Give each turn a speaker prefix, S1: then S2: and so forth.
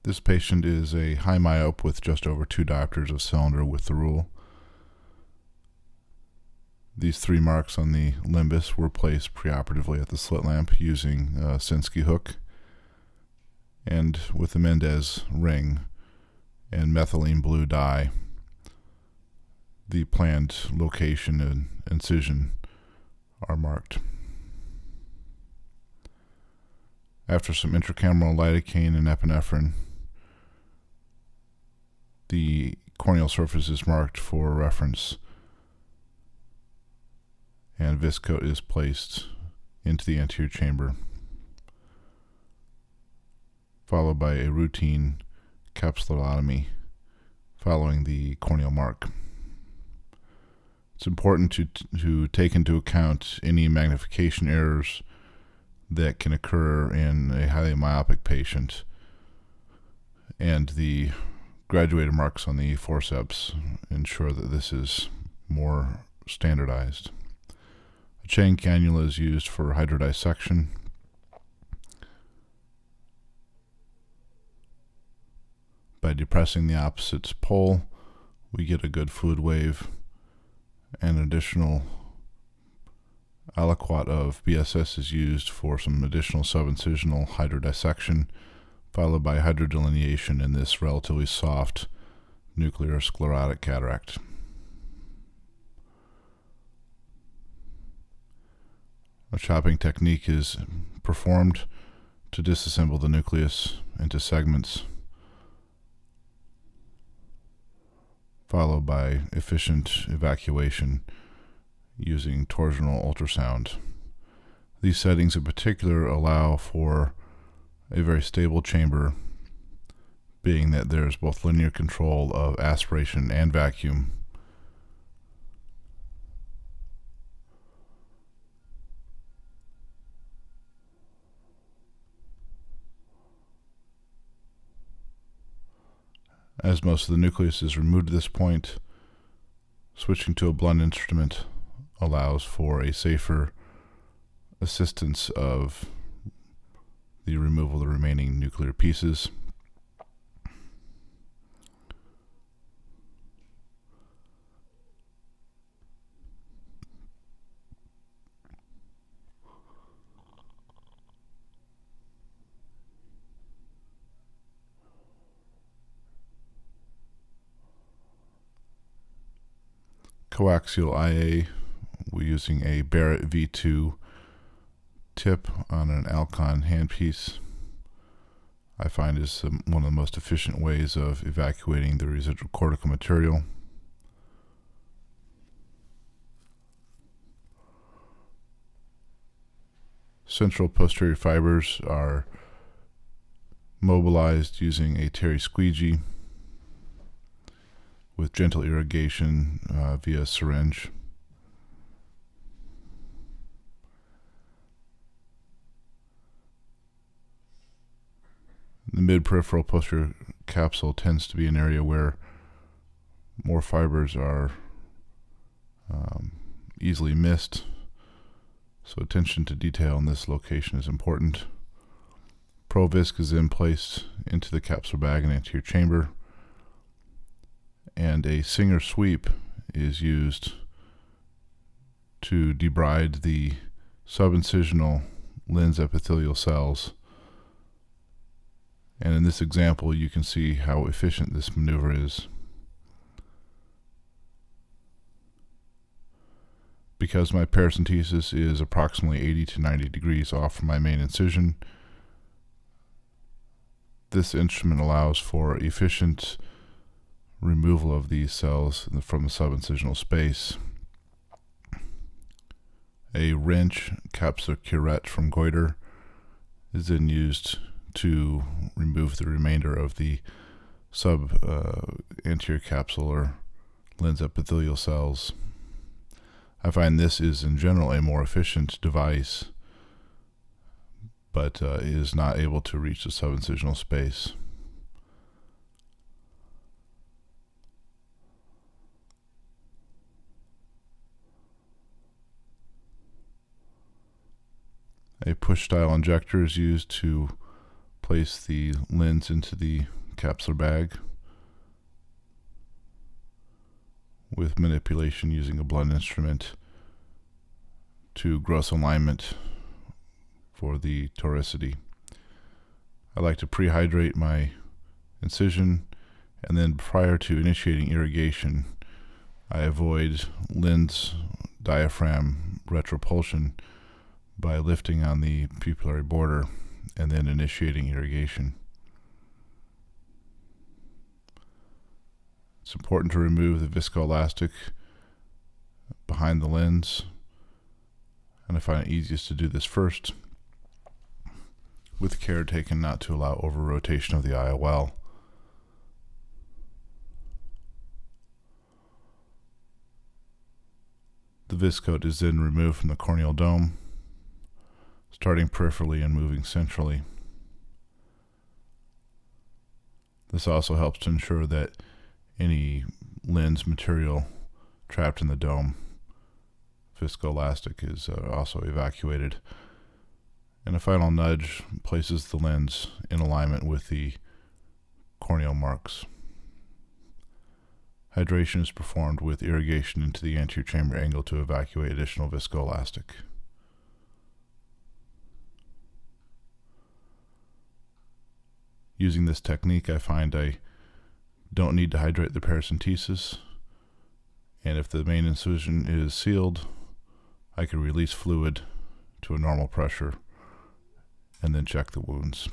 S1: This patient is a high myope with just over 2 diopters of cylinder with the rule. These 3 marks on the limbus were placed preoperatively at the slit lamp using a Sinskey hook and with the Mendez ring and methylene blue dye. The planned location and incision are marked. After some intracameral lidocaine and epinephrine, the corneal surface is marked for reference, and viscoat is placed into the anterior chamber, followed by a routine capsulotomy following the corneal mark. It's important to take into account any magnification errors that can occur in a highly myopic patient, and the graduated marks on the forceps ensure that this is more standardized. A chain cannula is used for hydrodissection. By depressing the opposite pole, we get a good fluid wave, and an additional aliquot of BSS is used for some additional subincisional hydrodissection, followed by hydrodelineation in this relatively soft nuclear sclerotic cataract. A chopping technique is performed to disassemble the nucleus into segments, followed by efficient evacuation using torsional ultrasound. These settings in particular allow for a very stable chamber, being that there's both linear control of aspiration and vacuum. As most of the nucleus is removed at this point, switching to a blunt instrument allows for a safer assistance of the removal of the remaining nuclear pieces. Coaxial IA, we're using a Barrett V2 tip on an Alcon handpiece. I find is one of the most efficient ways of evacuating the residual cortical material. Central posterior fibers are mobilized using a Terry squeegee with gentle irrigation via syringe. The mid-peripheral posterior capsule tends to be an area where more fibers are easily missed, so attention to detail in this location is important. Provisc is then placed into the capsular bag and anterior chamber, and a Singer sweep is used to debride the subincisional lens epithelial cells. And in this example, you can see how efficient this maneuver is. Because my paracentesis is approximately 80 to 90 degrees off from my main incision, this instrument allows for efficient removal of these cells from the subincisional space. A wrench, capsular curette from goiter, is then used to remove the remainder of the anterior capsular lens epithelial cells. I find this is in general a more efficient device, but is not able to reach the subincisional space. A push style injector is used to place the lens into the capsular bag with manipulation using a blunt instrument to gross alignment for the toricity. I like to prehydrate my incision, and then prior to initiating irrigation, I avoid lens diaphragm retropulsion by lifting on the pupillary border and then initiating irrigation. It's important to remove the viscoelastic behind the lens, and I find it easiest to do this first, with care taken not to allow over-rotation of the IOL. The viscoat is then removed from the corneal dome, starting peripherally and moving centrally. This also helps to ensure that any lens material trapped in the dome, viscoelastic, is also evacuated. And a final nudge places the lens in alignment with the corneal marks. Hydration is performed with irrigation into the anterior chamber angle to evacuate additional viscoelastic. Using this technique, I find I don't need to hydrate the paracentesis, and if the main incision is sealed, I can release fluid to a normal pressure and then check the wounds.